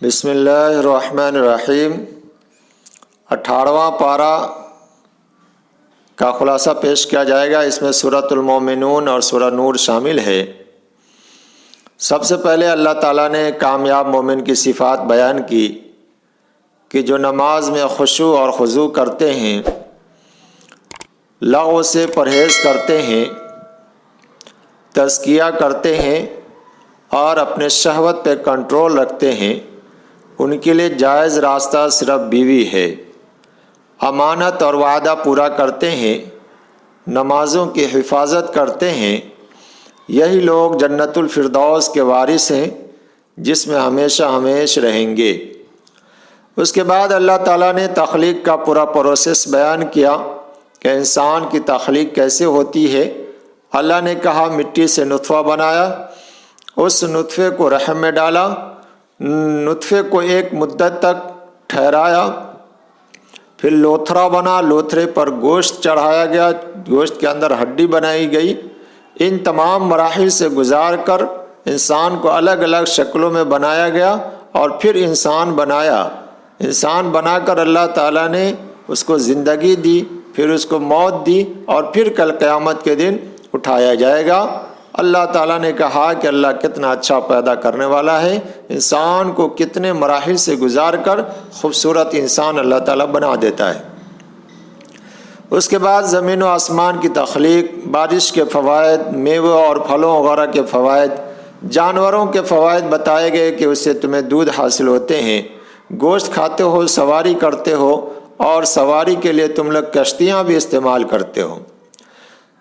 بسم اللہ الرحمن الرحیم 18واں پارہ کا خلاصہ پیش کیا جائے گا۔ اس میں سورۃ المومنون اور سورہ نور شامل ہے۔ سب سے پہلے اللہ تعالیٰ نے کامیاب مومن کی صفات بیان کی کہ جو نماز میں خشوع اور خضوع کرتے ہیں، لغو سے پرہیز کرتے ہیں، تزکیہ کرتے ہیں اور اپنے شہوت پہ کنٹرول رکھتے ہیں، ان کے لیے جائز راستہ صرف بیوی ہے۔ امانت اور وعدہ پورا کرتے ہیں، نمازوں کی حفاظت کرتے ہیں، یہی لوگ جنت الفردوس کے وارث ہیں جس میں ہمیشہ ہمیشہ رہیں گے۔ اس کے بعد اللہ تعالیٰ نے تخلیق کا پورا پروسیس بیان کیا کہ انسان کی تخلیق کیسے ہوتی ہے۔ اللہ نے کہا مٹی سے نطفہ بنایا، اس نطفے کو رحم میں ڈالا، نطفے کو ایک مدت تک ٹھہرایا، پھر لوتھرا بنا، لوتھرے پر گوشت چڑھایا گیا، گوشت کے اندر ہڈی بنائی گئی۔ ان تمام مراحل سے گزار کر انسان کو الگ الگ شکلوں میں بنایا گیا اور پھر انسان بنایا۔ انسان بنا کر اللہ تعالیٰ نے اس کو زندگی دی، پھر اس کو موت دی اور پھر کل قیامت کے دن اٹھایا جائے گا۔ اللہ تعالیٰ نے کہا کہ اللہ کتنا اچھا پیدا کرنے والا ہے، انسان کو کتنے مراحل سے گزار کر خوبصورت انسان اللہ تعالیٰ بنا دیتا ہے۔ اس کے بعد زمین و آسمان کی تخلیق، بارش کے فوائد، میوے اور پھلوں وغیرہ کے فوائد، جانوروں کے فوائد بتائے گئے کہ اس سے تمہیں دودھ حاصل ہوتے ہیں، گوشت کھاتے ہو، سواری کرتے ہو اور سواری کے لیے تم لوگ کشتیاں بھی استعمال کرتے ہو۔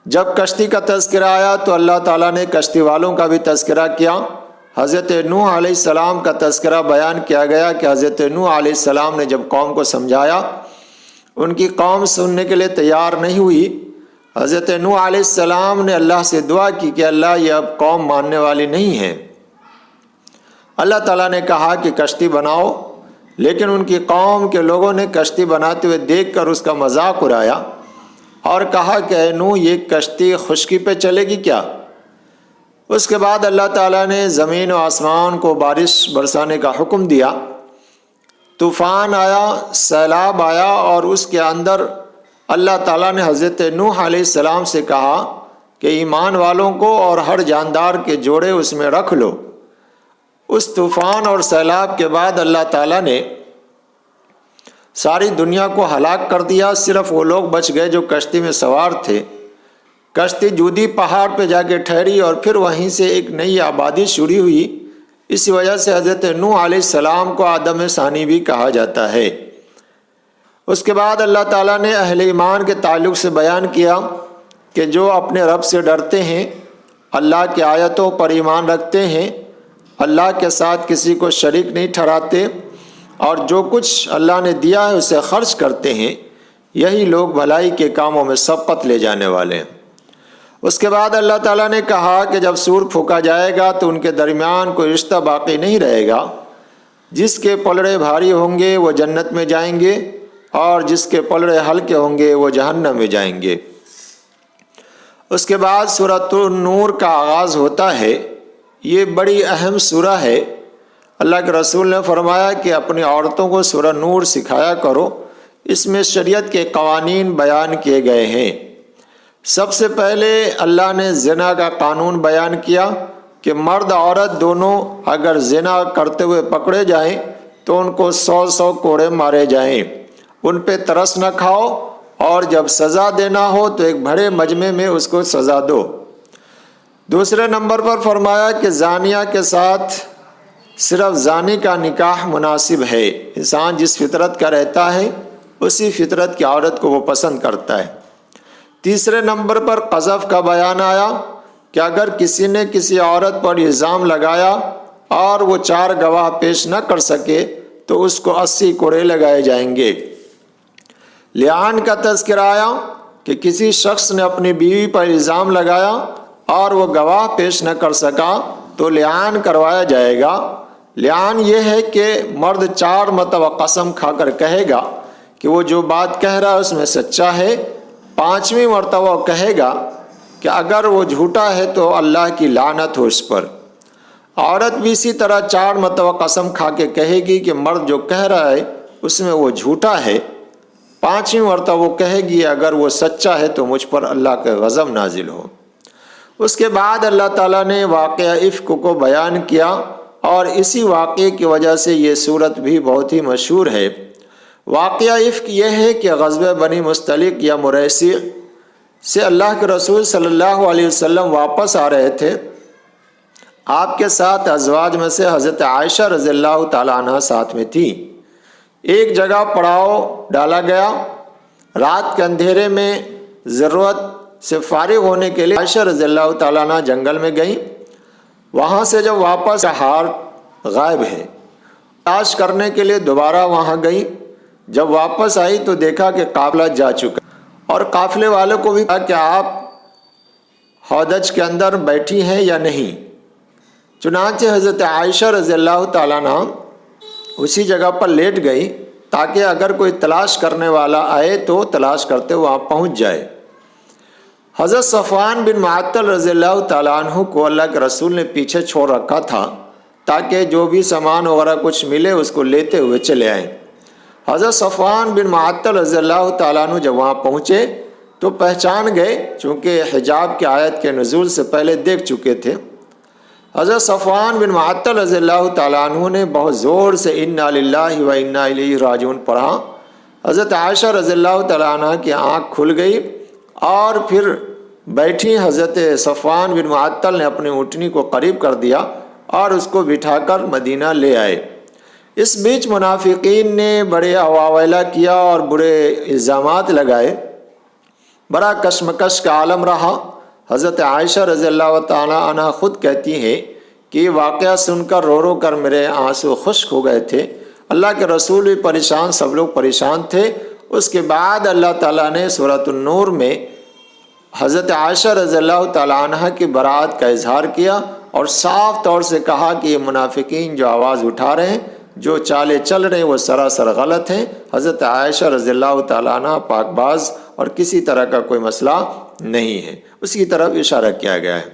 جب کشتی کا تذکرہ آیا تو اللہ تعالیٰ نے کشتی والوں کا بھی تذکرہ کیا۔ حضرت نوح علیہ السلام کا تذکرہ بیان کیا گیا کہ حضرت نوح علیہ السلام نے جب قوم کو سمجھایا، ان کی قوم سننے کے لیے تیار نہیں ہوئی۔ حضرت نوح علیہ السلام نے اللہ سے دعا کی کہ اللہ یہ اب قوم ماننے والی نہیں ہے۔ اللہ تعالیٰ نے کہا کہ کشتی بناؤ، لیکن ان کی قوم کے لوگوں نے کشتی بناتے ہوئے دیکھ کر اس کا مذاق اڑایا اور کہا کہ اے نوح یہ کشتی خشکی پہ چلے گی کیا؟ اس کے بعد اللہ تعالیٰ نے زمین و آسمان کو بارش برسانے کا حکم دیا، طوفان آیا، سیلاب آیا اور اس کے اندر اللہ تعالیٰ نے حضرت نوح علیہ السلام سے کہا کہ ایمان والوں کو اور ہر جاندار کے جوڑے اس میں رکھ لو۔ اس طوفان اور سیلاب کے بعد اللہ تعالیٰ نے ساری دنیا کو ہلاک کر دیا، صرف وہ لوگ بچ گئے جو کشتی میں سوار تھے۔ کشتی جودی پہاڑ پہ جا کے ٹھہری اور پھر وہیں سے ایک نئی آبادی شروع ہوئی۔ اس وجہ سے حضرت نوح علیہ السلام کو آدم ثانی بھی کہا جاتا ہے۔ اس کے بعد اللہ تعالیٰ نے اہل ایمان کے تعلق سے بیان کیا کہ جو اپنے رب سے ڈرتے ہیں، اللہ کی آیتوں پر ایمان رکھتے ہیں، اللہ کے ساتھ کسی کو شریک نہیں ٹھہراتے اور جو کچھ اللہ نے دیا ہے اسے خرچ کرتے ہیں، یہی لوگ بھلائی کے کاموں میں سبقت لے جانے والے ہیں۔ اس کے بعد اللہ تعالیٰ نے کہا کہ جب سور پھونکا جائے گا تو ان کے درمیان کوئی رشتہ باقی نہیں رہے گا۔ جس کے پلڑے بھاری ہوں گے وہ جنت میں جائیں گے اور جس کے پلڑے ہلکے ہوں گے وہ جہنم میں جائیں گے۔ اس کے بعد سورۃ النور کا آغاز ہوتا ہے۔ یہ بڑی اہم سورہ ہے۔ اللہ کے رسول نے فرمایا کہ اپنی عورتوں کو سورہ نور سکھایا کرو، اس میں شریعت کے قوانین بیان کیے گئے ہیں۔ سب سے پہلے اللہ نے زنا کا قانون بیان کیا کہ مرد عورت دونوں اگر زنا کرتے ہوئے پکڑے جائیں تو ان کو 100 کوڑے مارے جائیں، ان پہ ترس نہ کھاؤ اور جب سزا دینا ہو تو ایک بڑے مجمع میں اس کو سزا دو۔ دوسرے نمبر پر فرمایا کہ زانیہ کے ساتھ صرف زانی کا نکاح مناسب ہے۔ انسان جس فطرت کا رہتا ہے اسی فطرت کی عورت کو وہ پسند کرتا ہے۔ تیسرے نمبر پر قذف کا بیان آیا کہ اگر کسی نے کسی عورت پر الزام لگایا اور وہ 4 گواہ پیش نہ کر سکے تو اس کو 80 کوڑے لگائے جائیں گے۔ لعان کا تذکرہ آیا کہ کسی شخص نے اپنی بیوی پر الزام لگایا اور وہ گواہ پیش نہ کر سکا تو لعان کروایا جائے گا۔ لعان یہ ہے کہ مرد 4 مرتبہ قسم کھا کر کہے گا کہ وہ جو بات کہہ رہا ہے اس میں سچا ہے، 5ویں مرتبہ کہے گا کہ اگر وہ جھوٹا ہے تو اللہ کی لعنت ہو اس پر۔ عورت بھی اسی طرح 4 مرتبہ قسم کھا کے کہے گی کہ مرد جو کہہ رہا ہے اس میں وہ جھوٹا ہے، 5ویں مرتبہ وہ کہے گی اگر وہ سچا ہے تو مجھ پر اللہ کا غضب نازل ہو۔ اس کے بعد اللہ تعالیٰ نے واقعہ افک کو بیان کیا، اور اسی واقعے کی وجہ سے یہ صورت بھی بہت ہی مشہور ہے۔ واقعہ افک یہ ہے کہ غزوہ بنی مستلق یا مریسی سے اللہ کے رسول صلی اللہ علیہ وسلم واپس آ رہے تھے۔ آپ کے ساتھ ازواج میں سے حضرت عائشہ رضی اللہ تعالیٰ عنہ ساتھ میں تھی۔ ایک جگہ پڑاؤ ڈالا گیا، رات کے اندھیرے میں ضرورت سے فارغ ہونے کے لیے عائشہ رضی اللہ تعالیٰ عنہ جنگل میں گئیں۔ وہاں سے جب واپس ہار غائب ہے، تلاش کرنے کے لیے دوبارہ وہاں گئی۔ جب واپس آئی تو دیکھا کہ قافلہ جا چکا، اور قافلے والوں کو بھی کہا کہ آپ ہودج کے اندر بیٹھی ہیں یا نہیں۔ چنانچہ حضرت عائشہ رضی اللہ تعالیٰ عنہ اسی جگہ پر لیٹ گئی تاکہ اگر کوئی تلاش کرنے والا آئے تو تلاش کرتے وہاں پہنچ جائے۔ حضرت صفوان بن معطل رضی اللہ تعالیٰ عنہ کو اللہ کے رسول نے پیچھے چھوڑ رکھا تھا تاکہ جو بھی سامان وغیرہ کچھ ملے اس کو لیتے ہوئے چلے آئیں۔ حضرت صفوان بن معطل رضی اللہ تعالیٰ عنہ جب وہاں پہنچے تو پہچان گئے، چونکہ حجاب کی آیت کے نزول سے پہلے دیکھ چکے تھے۔ حضرت صفوان بن معطل رضی اللہ تعالیٰ عنہ نے بہت زور سے انا للہ و انا الیہ راجعون پڑھا۔ حضرت عائشہ رضی اللہ تعالیٰ عنہ کی آنکھ کھل گئی، اور پھر بیٹھی حضرت صفوان بن معطل نے اپنی اونٹنی کو قریب کر دیا اور اس کو بٹھا کر مدینہ لے آئے۔ اس بیچ منافقین نے بڑے اواویلا کیا اور برے الزامات لگائے، بڑا کشمکش کا عالم رہا۔ حضرت عائشہ رضی اللہ تعالیٰ عنہ خود کہتی ہیں کہ یہ واقعہ سن کر رو رو کر میرے آنسو خشک ہو گئے تھے۔ اللہ کے رسول بھی پریشان، سب لوگ پریشان تھے۔ اس کے بعد اللہ تعالیٰ نے سورۃ النور میں حضرت عائشہ رضی اللہ تعالیٰ عنہ کی برات کا اظہار کیا اور صاف طور سے کہا کہ یہ منافقین جو آواز اٹھا رہے ہیں، جو چالیں چل رہے ہیں، وہ سراسر غلط ہیں۔ حضرت عائشہ رضی اللہ تعالیٰ عنہ پاک باز اور کسی طرح کا کوئی مسئلہ نہیں ہے، اس کی طرف اشارہ کیا گیا ہے۔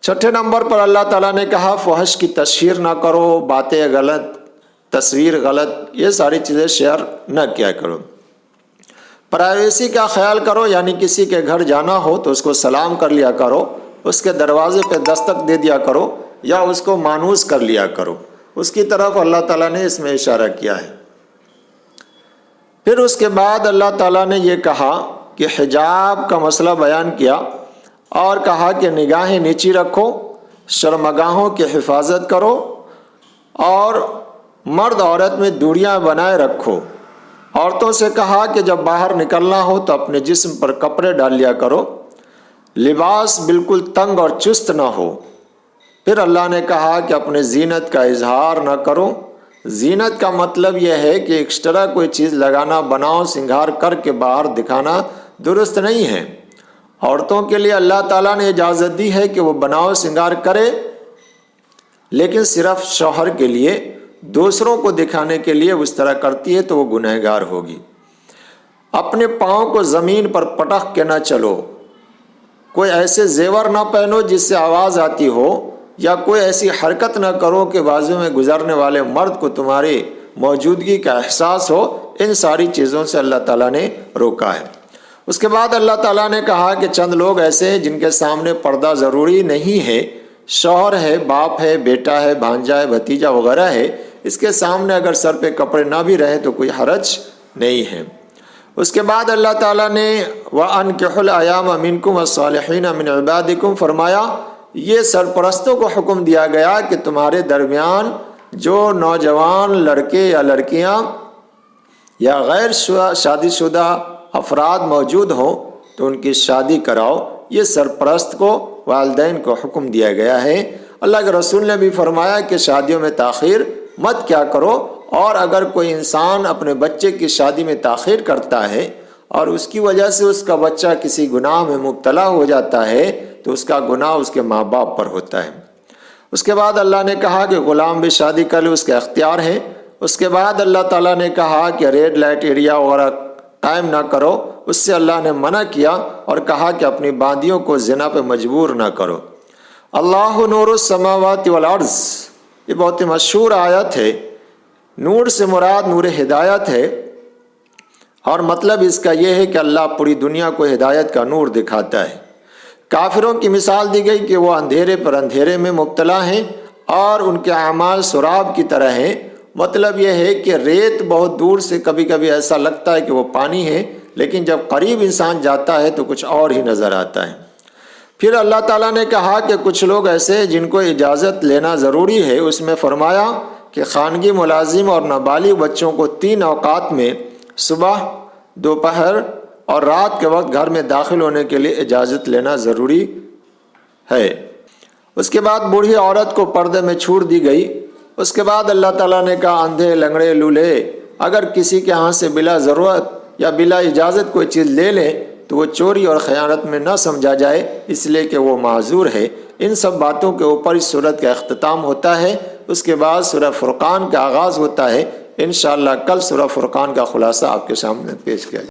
6 نمبر پر اللہ تعالیٰ نے کہا فحش کی تشہیر نہ کرو، باتیں غلط، تصویر غلط، یہ ساری چیزیں شیئر نہ کیا کرو۔ پرائیویسی کا خیال کرو، یعنی کسی کے گھر جانا ہو تو اس کو سلام کر لیا کرو، اس کے دروازے پہ دستک دے دیا کرو یا اس کو مانوس کر لیا کرو، اس کی طرف اللہ تعالیٰ نے اس میں اشارہ کیا ہے۔ پھر اس کے بعد اللہ تعالیٰ نے یہ کہا کہ حجاب کا مسئلہ بیان کیا اور کہا کہ نگاہیں نیچی رکھو، شرمگاہوں کی حفاظت کرو، اور مرد عورت میں دوریاں بنائے رکھو۔ عورتوں سے کہا کہ جب باہر نکلنا ہو تو اپنے جسم پر کپڑے ڈال لیا کرو، لباس بالکل تنگ اور چست نہ ہو۔ پھر اللہ نے کہا کہ اپنے زینت کا اظہار نہ کرو۔ زینت کا مطلب یہ ہے کہ ایکسٹرا کوئی چیز لگانا، بناؤ سنگھار کر کے باہر دکھانا درست نہیں ہے۔ عورتوں کے لیے اللہ تعالیٰ نے اجازت دی ہے کہ وہ بناؤ سنگھار کرے، لیکن صرف شوہر کے لیے، دوسروں کو دکھانے کے لیے اس طرح کرتی ہے تو وہ گنہگار ہوگی۔ اپنے پاؤں کو زمین پر پٹک کے نہ چلو، کوئی ایسے زیور نہ پہنو جس سے آواز آتی ہو، یا کوئی ایسی حرکت نہ کرو کہ بازو میں گزرنے والے مرد کو تمہاری موجودگی کا احساس ہو۔ ان ساری چیزوں سے اللہ تعالیٰ نے روکا ہے۔ اس کے بعد اللہ تعالیٰ نے کہا کہ چند لوگ ایسے ہیں جن کے سامنے پردہ ضروری نہیں ہے، شوہر ہے، باپ ہے، بیٹا ہے، بھانجا ہے، بھتیجا وغیرہ ہے، اس کے سامنے اگر سر پہ کپڑے نہ بھی رہے تو کوئی حرج نہیں ہے۔ اس کے بعد اللہ تعالیٰ نے وَأَنكِحُوا الْأَيَامَ مِنكُمْ وَالصَّالِحِينَ مِنْ عِبَادِكُمْ فرمایا، یہ سرپرستوں کو حکم دیا گیا کہ تمہارے درمیان جو نوجوان لڑکے یا لڑکیاں یا غیر شادی شدہ افراد موجود ہوں تو ان کی شادی کراؤ۔ یہ سرپرست کو، والدین کو حکم دیا گیا ہے۔ اللہ کے رسول نے بھی فرمایا کہ شادیوں میں تاخیر مت کیا کرو، اور اگر کوئی انسان اپنے بچے کی شادی میں تاخیر کرتا ہے اور اس کی وجہ سے اس کا بچہ کسی گناہ میں مبتلا ہو جاتا ہے تو اس کا گناہ اس کے ماں باپ پر ہوتا ہے۔ اس کے بعد اللہ نے کہا کہ غلام بھی شادی کر لے، اس کا اختیار ہے۔ اس کے بعد اللہ تعالیٰ نے کہا کہ ریڈ لائٹ ایریا وغیرہ قائم نہ کرو، اس سے اللہ نے منع کیا اور کہا کہ اپنی باندیوں کو زنا پہ مجبور نہ کرو۔ اللہ نور السماوات والارض، یہ بہت ہی مشہور آیت ہے۔ نور سے مراد نور ہدایت ہے، اور مطلب اس کا یہ ہے کہ اللہ پوری دنیا کو ہدایت کا نور دکھاتا ہے۔ کافروں کی مثال دی گئی کہ وہ اندھیرے پر اندھیرے میں مبتلا ہیں اور ان کے اعمال سراب کی طرح ہیں۔ مطلب یہ ہے کہ ریت بہت دور سے کبھی کبھی ایسا لگتا ہے کہ وہ پانی ہے، لیکن جب قریب انسان جاتا ہے تو کچھ اور ہی نظر آتا ہے۔ پھر اللہ تعالیٰ نے کہا کہ کچھ لوگ ایسے ہیں جن کو اجازت لینا ضروری ہے۔ اس میں فرمایا کہ خانگی ملازم اور نابالغ بچوں کو 3 اوقات میں صبح، دوپہر اور رات کے وقت گھر میں داخل ہونے کے لیے اجازت لینا ضروری ہے۔ اس کے بعد بوڑھی عورت کو پردے میں چھوٹ دی گئی۔ اس کے بعد اللہ تعالیٰ نے کہا اندھے، لنگڑے، لولے اگر کسی کے ہاں سے بلا ضرورت یا بلا اجازت کوئی چیز لے لیں تو وہ چوری اور خیانت میں نہ سمجھا جائے، اس لیے کہ وہ معذور ہے۔ ان سب باتوں کے اوپر اس سورت کا اختتام ہوتا ہے۔ اس کے بعد سورہ فرقان کا آغاز ہوتا ہے۔ انشاءاللہ کل سورہ فرقان کا خلاصہ آپ کے سامنے پیش کیا جائے۔